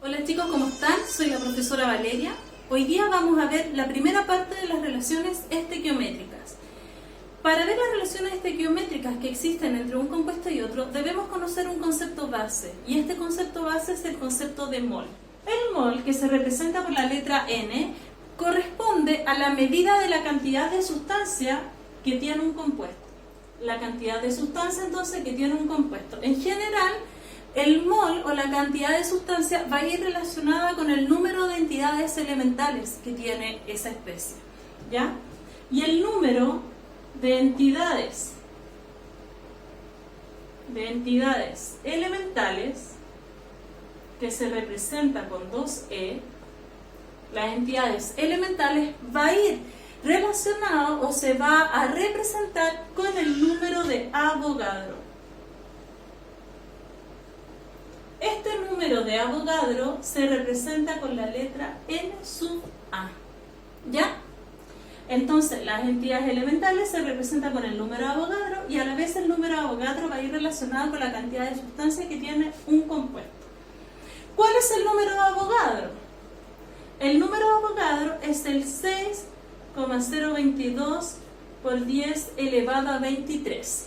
Hola chicos, ¿cómo están? Soy la profesora Valeria. Hoy día vamos a ver la primera parte de las relaciones estequiométricas. Para ver las relaciones estequiométricas que existen entre un compuesto y otro, debemos conocer un concepto base, y este concepto base es el concepto de mol. El mol, que se representa por la letra N, corresponde a la medida de la cantidad de sustancia que tiene un compuesto. La cantidad de sustancia entonces que tiene un compuesto. En general, el mol o la cantidad de sustancia va a ir relacionada con el número de entidades elementales que tiene esa especie, ¿ya? Y el número de entidades elementales, que se representa con 2E, las entidades elementales va a ir relacionado o se va a representar con el número de Avogadro. Este número de Avogadro se representa con la letra N sub A, ¿ya? Entonces, las entidades elementales se representan con el número de Avogadro y a la vez el número de Avogadro va a ir relacionado con la cantidad de sustancia que tiene un compuesto. ¿Cuál es el número de Avogadro? El número de Avogadro es el 6,022 por 10 elevado a 23.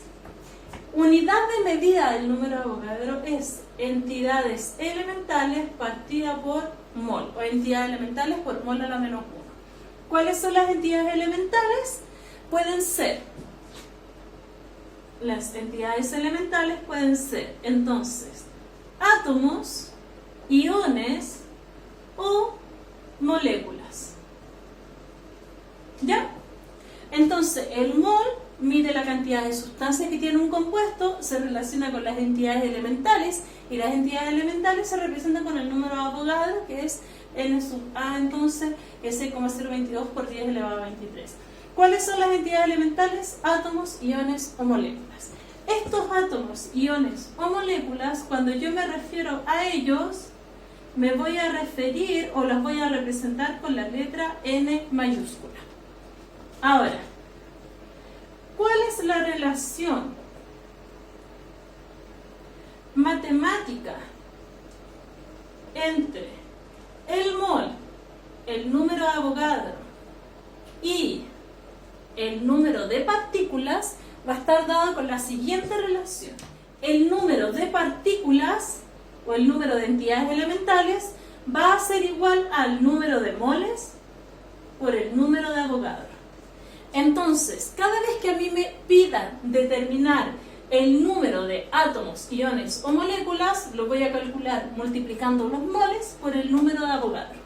Unidad de medida del número de Avogadro es entidades elementales partida por mol, o entidades elementales por mol a la menos 1. ¿Cuáles son las entidades elementales? Las entidades elementales pueden ser, entonces, átomos, iones o moléculas. ¿Ya? Entonces, el mol mide la cantidad de sustancia que tiene un compuesto, se relaciona con las entidades elementales, y las entidades elementales se representan con el número de Avogadro, que es N sub A, entonces, es 6,022 por 10 elevado a 23. ¿Cuáles son las entidades elementales? Átomos, iones o moléculas. Estos átomos, iones o moléculas, cuando yo me refiero a ellos, me voy a referir o las voy a representar con la letra N mayúscula. Ahora, ¿cuál es la relación matemática entre el mol, el número de Avogadro y el número de partículas? Va a estar dada con la siguiente relación. El número de partículas o el número de entidades elementales va a ser igual al número de moles por el número de Avogadro. Entonces, cada vez que a mí me pidan determinar el número de átomos, iones o moléculas, lo voy a calcular multiplicando los moles por el número de Avogadro.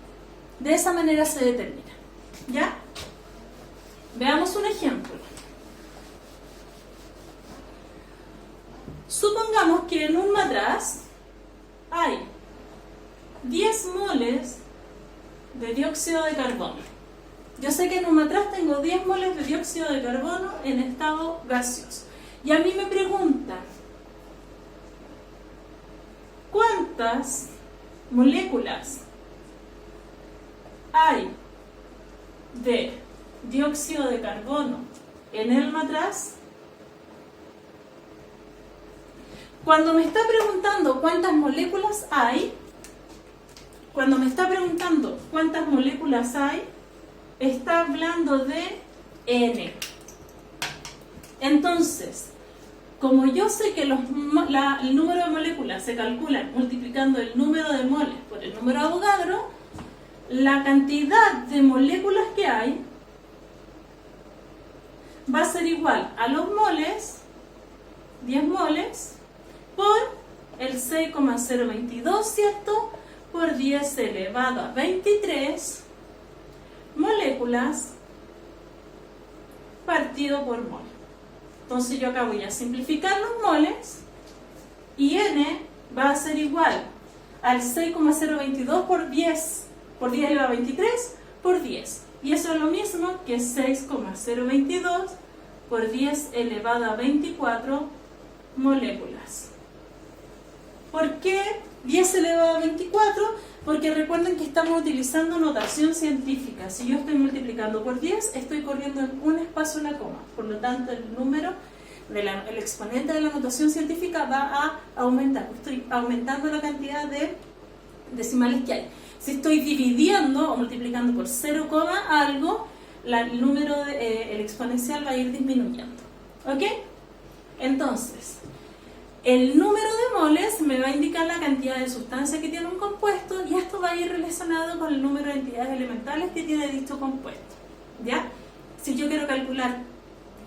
De esa manera se determina. ¿Ya? Veamos un ejemplo. Supongamos que en un matraz hay 10 moles de dióxido de carbono. Yo sé que en un matraz tengo 10 moles de dióxido de carbono en estado gaseoso. Y a mí me preguntan, ¿cuántas moléculas hay de dióxido de carbono en el matraz? Cuando me está preguntando cuántas moléculas hay, está hablando de N. Entonces, como yo sé que el número de moléculas se calcula multiplicando el número de moles por el número de Avogadro, la cantidad de moléculas que hay va a ser igual a los moles, 10 moles, por el 6,022, ¿cierto? Por 10 elevado a 23 moléculas partido por mol. Entonces yo acá voy a simplificar los moles y N va a ser igual al 6,022 por 10 elevado a 23 por 10. Y eso es lo mismo que 6,022 por 10 elevado a 24 moléculas. ¿Por qué 10 elevado a 24? Porque recuerden que estamos utilizando notación científica. Si yo estoy multiplicando por 10, estoy corriendo en un espacio una coma. Por lo tanto, el número el exponente de la notación científica va a aumentar. Estoy aumentando la cantidad de decimales que hay. Si estoy dividiendo o multiplicando por 0, algo, el número, el exponencial va a ir disminuyendo. ¿Ok? Entonces, el número de moles me va a indicar la cantidad de sustancia que tiene un compuesto y esto va a ir relacionado con el número de entidades elementales que tiene dicho compuesto. ¿Ya? Si yo quiero calcular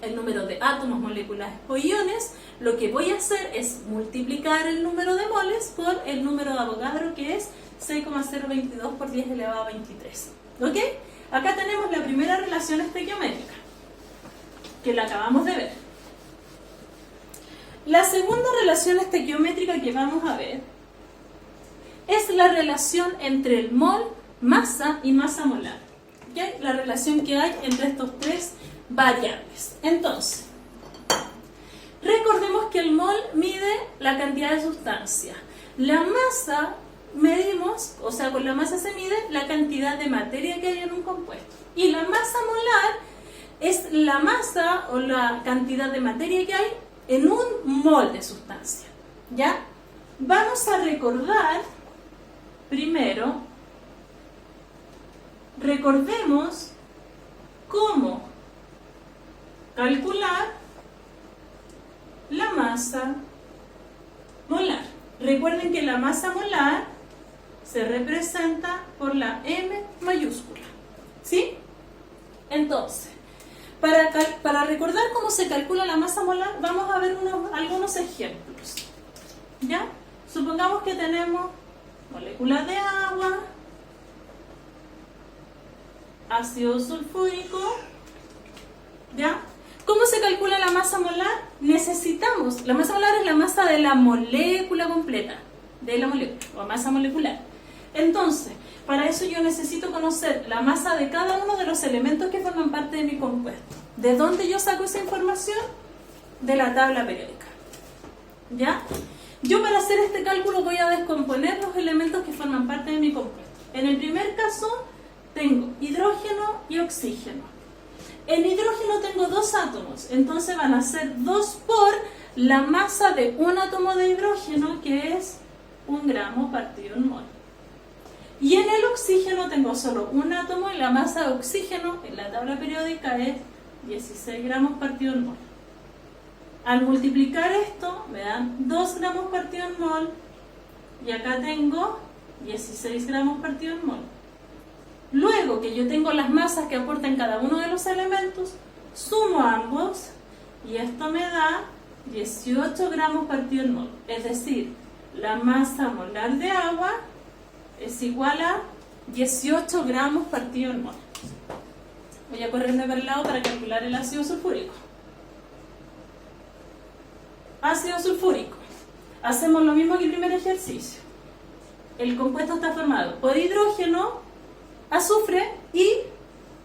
el número de átomos, moléculas o iones, lo que voy a hacer es multiplicar el número de moles por el número de Avogadro, que es 6,022 por 10 elevado a 23. ¿Ok? Acá tenemos la primera relación estequiométrica, que la acabamos de ver. La segunda relación estequiométrica que vamos a ver es la relación entre el mol, masa y masa molar. ¿Okay? La relación que hay entre estos tres variables. Entonces, recordemos que el mol mide la cantidad de sustancia. La masa medimos, o sea, con la masa se mide la cantidad de materia que hay en un compuesto. Y la masa molar es la masa o la cantidad de materia que hay en un mol de sustancia. ¿Ya? Vamos a recordar primero, recordemos cómo calcular la masa molar. Recuerden que la masa molar se representa por la M mayúscula. ¿Sí? Entonces, para recordar cómo se calcula la masa molar, vamos a ver algunos ejemplos. ¿Ya? Supongamos que tenemos moléculas de agua, ácido sulfúrico. ¿Ya? ¿Cómo se calcula la masa molar? Necesitamos, la masa molar es la masa de la molécula completa, de la molécula, o masa molecular. Entonces, para eso yo necesito conocer la masa de cada uno de los elementos que forman parte de mi compuesto. ¿De dónde yo saco esa información? De la tabla periódica. ¿Ya? Yo para hacer este cálculo voy a descomponer los elementos que forman parte de mi compuesto. En el primer caso, tengo hidrógeno y oxígeno. En hidrógeno tengo 2 átomos, entonces van a ser 2 por la masa de un átomo de hidrógeno, que es 1 gramo partido en mol. Y en el oxígeno tengo solo un átomo y la masa de oxígeno en la tabla periódica es 16 gramos partido en mol. Al multiplicar esto me dan 2 gramos partido en mol y acá tengo 16 gramos partido en mol. Luego que yo tengo las masas que aportan cada uno de los elementos, sumo ambos y esto me da 18 gramos partido en mol. Es decir, la masa molar de agua es igual a 18 gramos partido en mol. Voy a correrme para el lado para calcular el ácido sulfúrico. Ácido sulfúrico. Hacemos lo mismo que el primer ejercicio. El compuesto está formado por hidrógeno, azufre y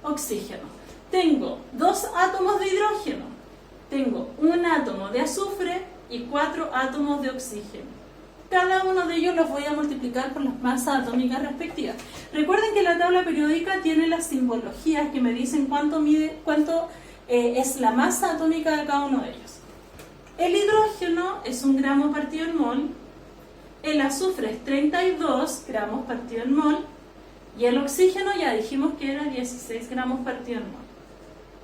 oxígeno. Tengo 2 átomos de hidrógeno, tengo 1 átomo de azufre y 4 átomos de oxígeno. Cada uno de ellos los voy a multiplicar por las masas atómicas respectivas. Recuerden que la tabla periódica tiene las simbologías que me dicen cuánto es la masa atómica de cada uno de ellos. El hidrógeno es 1 gramo partido en mol, el azufre es 32 gramos partido en mol, y el oxígeno ya dijimos que era 16 gramos partido en mol.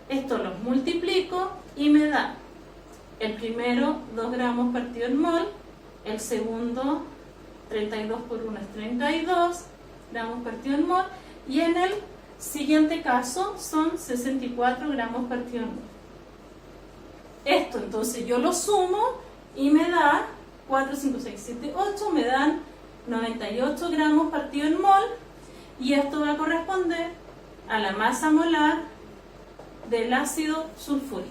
Esto los multiplico y me da el primero 2 gramos partido en mol, el segundo 32 por 1 es 32 gramos partido en mol, y en el siguiente caso son 64 gramos partido en mol. Esto entonces yo lo sumo y me da 4, 5, 6, 7, 8, me dan 98 gramos partido en mol. Y esto va a corresponder a la masa molar del ácido sulfúrico.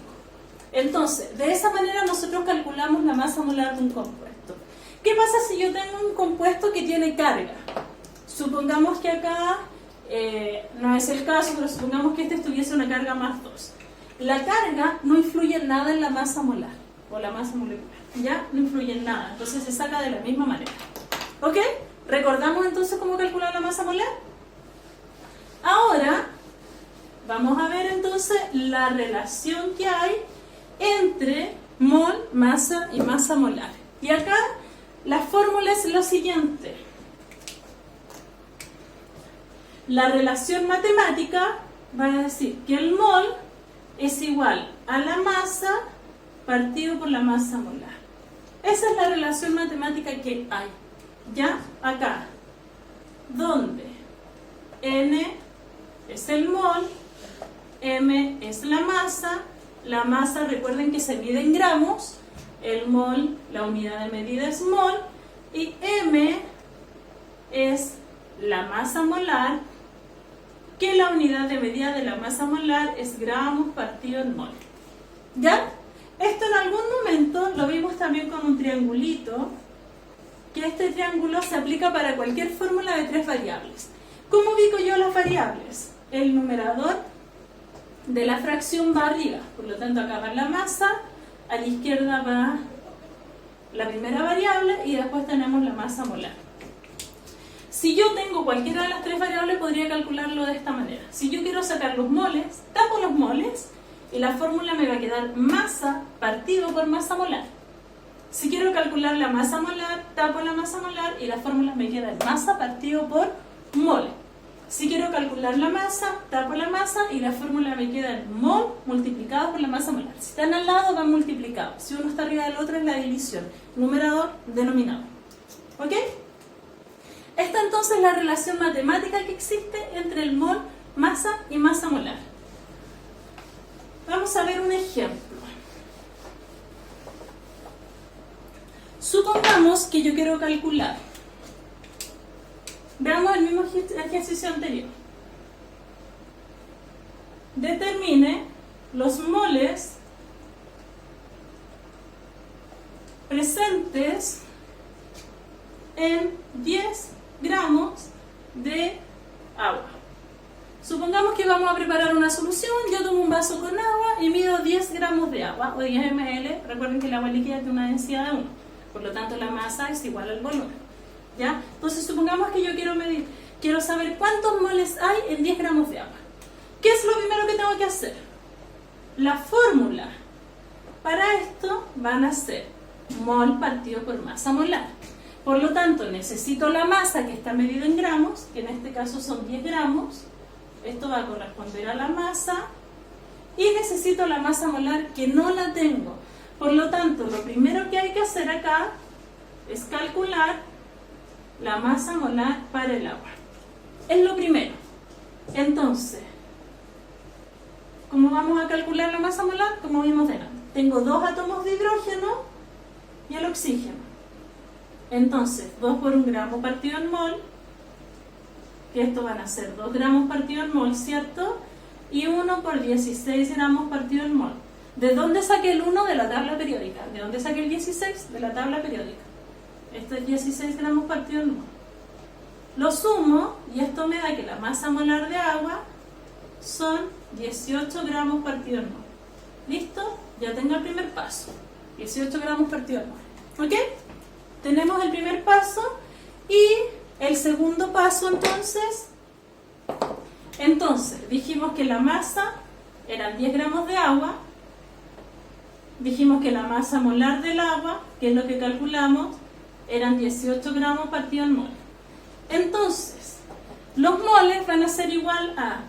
Entonces, de esa manera nosotros calculamos la masa molar de un compuesto. ¿Qué pasa si yo tengo un compuesto que tiene carga? Supongamos que acá, no es el caso, pero supongamos que este tuviese una carga más 2. La carga no influye en nada en la masa molar, o la masa molecular, ¿ya? No influye en nada, entonces se saca de la misma manera. ¿Ok? ¿Recordamos entonces cómo calcular la masa molar? Ahora, vamos a ver entonces la relación que hay entre mol, masa y masa molar. Y acá la fórmula es lo siguiente. la relación matemática va a decir que el mol es igual a la masa partido por la masa molar. Esa es la relación matemática que hay. ¿Ya? Acá, donde N es el mol, M es la masa recuerden que se mide en gramos, el mol, la unidad de medida es mol, y M es la masa molar, que la unidad de medida de la masa molar es gramos partido en mol. ¿Ya? Esto en algún momento lo vimos también con un triangulito, que este triángulo se aplica para cualquier fórmula de 3 variables. ¿Cómo ubico yo las variables? El numerador de la fracción va arriba, por lo tanto acá va la masa, a la izquierda va la primera variable y después tenemos la masa molar. Si yo tengo cualquiera de las 3 variables podría calcularlo de esta manera. Si yo quiero sacar los moles, tapo los moles y la fórmula me va a quedar masa partido por masa molar. Si quiero calcular la masa molar, tapo la masa molar y la fórmula me queda masa partido por mol. Si quiero calcular la masa, tapo la masa y la fórmula me queda en mol multiplicado por la masa molar. Si están al lado van multiplicados. Si uno está arriba del otro es la división. Numerador, denominador. ¿Ok? Esta entonces es la relación matemática que existe entre el mol, masa y masa molar. Vamos a ver un ejemplo. Supongamos que yo quiero calcular. Veamos el mismo ejercicio anterior. Determine los moles presentes en 10 gramos de agua. Supongamos que vamos a preparar una solución. Yo tomo un vaso con agua y mido 10 gramos de agua o 10 ml. Recuerden que el agua líquida tiene una densidad de 1. Por lo tanto, la masa es igual al volumen. ¿Ya? Entonces, supongamos que yo quiero saber cuántos moles hay en 10 gramos de agua. ¿Qué es lo primero que tengo que hacer? La fórmula para esto van a ser mol partido por masa molar. Por lo tanto, necesito la masa que está medida en gramos, que en este caso son 10 gramos. Esto va a corresponder a la masa. Y necesito la masa molar, que no la tengo. Por lo tanto, lo primero que hay que hacer acá es calcular la masa molar para el agua. Es lo primero. Entonces, ¿cómo vamos a calcular la masa molar? Como vimos delante. Tengo 2 átomos de hidrógeno y el oxígeno. Entonces, 2 por 1 gramo partido en mol, que esto van a ser 2 gramos partido en mol, ¿cierto? Y 1 por 16 gramos partido en mol. ¿De dónde saqué el 1? De la tabla periódica. ¿De dónde saqué el 16? De la tabla periódica. Esto es 16 gramos partido en mol. Lo sumo y esto me da que la masa molar de agua son 18 gramos partido en mol. ¿Listo? Ya tengo el primer paso. 18 gramos partido en mol. ¿Ok? Tenemos el primer paso y el segundo paso entonces dijimos que la masa eran 10 gramos de agua. Dijimos que la masa molar del agua, que es lo que calculamos, eran 18 gramos partido en mol. Entonces, los moles van a ser igual a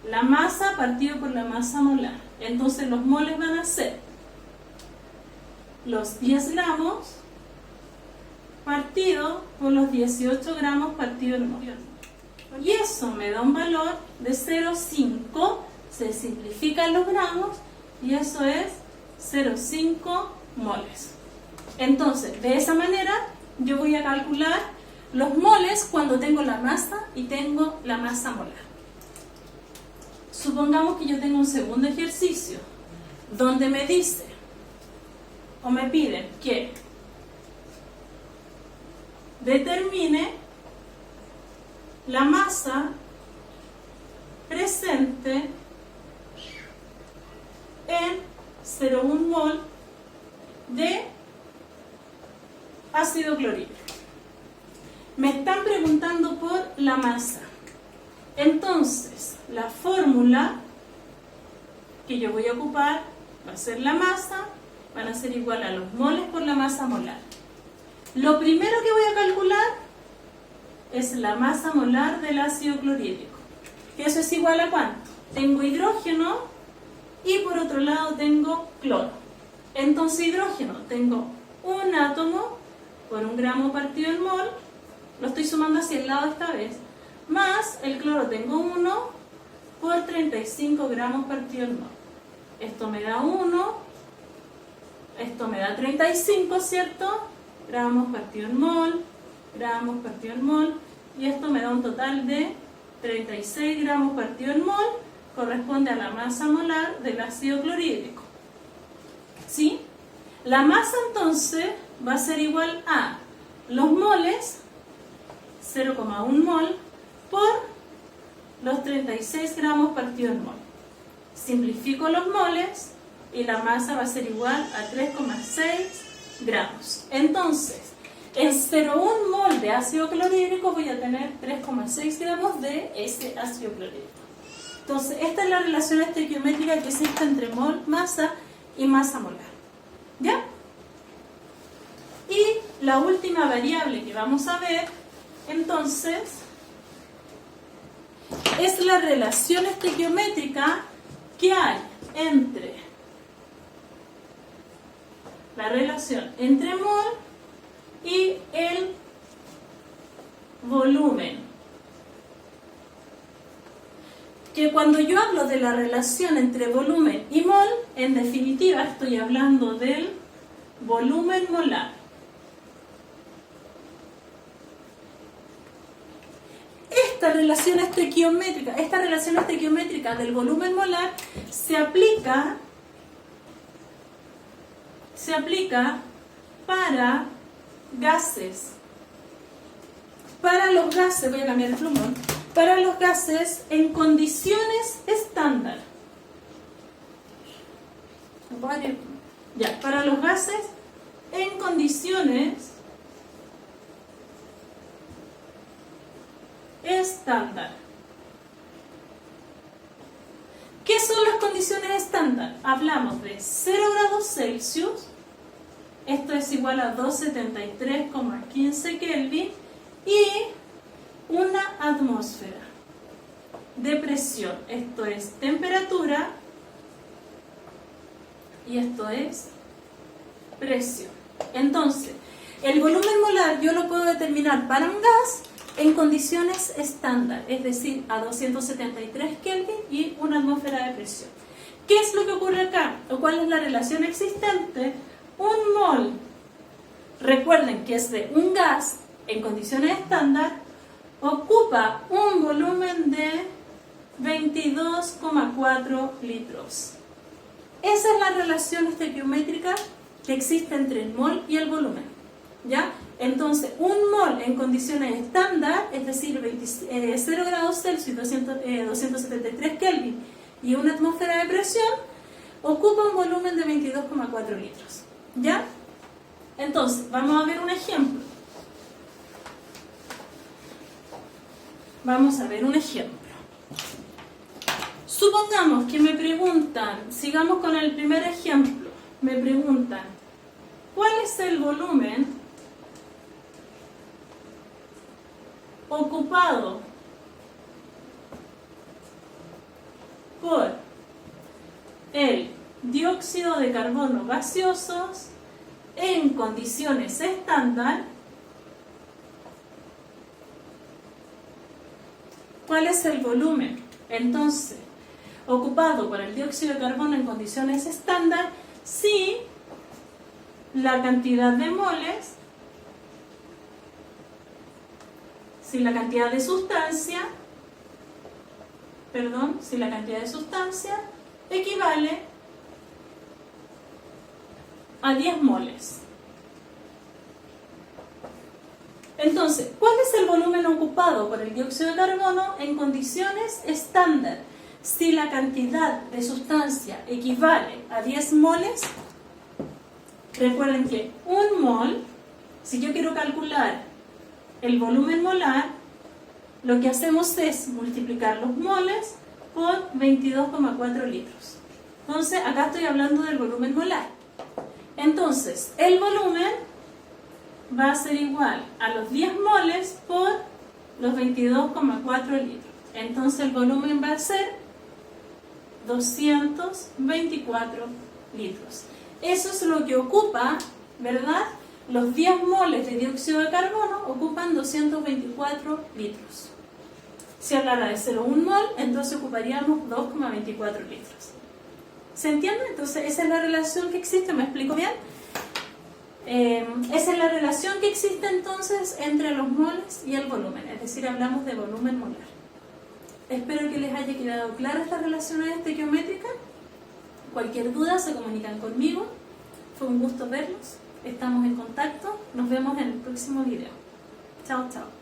la masa partido por la masa molar. Entonces, los moles van a ser los 10 gramos partido por los 18 gramos partido en mol. Y eso me da un valor de 0,5. Se simplifican los gramos y eso es 0,5 moles. Entonces, de esa manera yo voy a calcular los moles cuando tengo la masa y tengo la masa molar. Supongamos que yo tengo un segundo ejercicio donde me dice o me piden que determine la masa presente en 0,1 mol de ácido clorhídrico. Me están preguntando por la masa. Entonces, la fórmula que yo voy a ocupar va a ser la masa, van a ser igual a los moles por la masa molar. Lo primero que voy a calcular es la masa molar del ácido clorhídrico. que eso es igual a ¿cuánto? Tengo hidrógeno y por otro lado tengo cloro. Entonces hidrógeno, tengo un átomo por 1 gramo partido en mol, lo estoy sumando hacia el lado esta vez, más el cloro tengo 1 por 35 gramos partido en mol. Esto me da 1, esto me da 35, ¿cierto? Gramos partido en mol, gramos partido en mol, y esto me da un total de 36 gramos partido en mol, corresponde a la masa molar del ácido clorhídrico. ¿Sí? La masa entonces va a ser igual a los moles, 0,1 mol, por los 36 gramos partido en mol. Simplifico los moles y la masa va a ser igual a 3,6 gramos. Entonces, en 0,1 mol de ácido clorhídrico voy a tener 3,6 gramos de ese ácido clorhídrico. Entonces, esta es la relación estequiométrica que existe entre mol, masa y masa molar. ¿Ya? Y la última variable que vamos a ver, entonces, es la relación estequiométrica que hay entre la relación entre mol y el volumen. Que cuando yo hablo de la relación entre volumen y mol, en definitiva estoy hablando del volumen molar. Esta relación estequiométrica del volumen molar se aplica para gases. Para los gases, voy a cambiar el plumón, para los gases en condiciones estándar. Ya, para los gases en condiciones estándar. ¿Qué son las condiciones estándar? Hablamos de 0 grados Celsius, esto es igual a 273,15 Kelvin, y una atmósfera de presión. Esto es temperatura y esto es presión. Entonces, el volumen molar yo lo puedo determinar para un gas en condiciones estándar, es decir, a 273 Kelvin y una atmósfera de presión. ¿Qué es lo que ocurre acá? ¿O cuál es la relación existente? Un mol, recuerden que es de un gas en condiciones estándar, ocupa un volumen de 22,4 litros. Esa es la relación estequiométrica que existe entre el mol y el volumen. ¿Ya? Entonces, un mol en condiciones estándar, es decir, 0 grados Celsius, 273 Kelvin y una atmósfera de presión, ocupa un volumen de 22,4 litros. ¿Ya? Entonces, vamos a ver un ejemplo. Vamos a ver un ejemplo. Supongamos que me preguntan, sigamos con el primer ejemplo, me preguntan, ¿cuál es el volumen ocupado por el dióxido de carbono gaseosos en condiciones estándar? ¿Cuál es el volumen, entonces, ocupado por el dióxido de carbono en condiciones estándar si la cantidad de moles, si la cantidad de sustancia equivale a 10 moles? Entonces, ¿cuál es el volumen ocupado por el dióxido de carbono en condiciones estándar si la cantidad de sustancia equivale a 10 moles? Recuerden que un mol, si yo quiero calcular el volumen molar, lo que hacemos es multiplicar los moles por 22,4 litros. Entonces, acá estoy hablando del volumen molar. Entonces, el volumen va a ser igual a los 10 moles por los 22,4 litros. Entonces el volumen va a ser 224 litros. Eso es lo que ocupa, ¿verdad? Los 10 moles de dióxido de carbono ocupan 224 litros. Si hablara de 0,1 mol, entonces ocuparíamos 2,24 litros. ¿Se entiende? Entonces esa es la relación que existe, ¿me explico bien? Esa es la relación que existe entonces entre los moles y el volumen, es decir, hablamos de volumen molar. Espero que les haya quedado clara esta relación estequiométrica. Cualquier duda se comunican conmigo. Fue un gusto verlos. Estamos en contacto. Nos vemos en el próximo video. Chao, chao.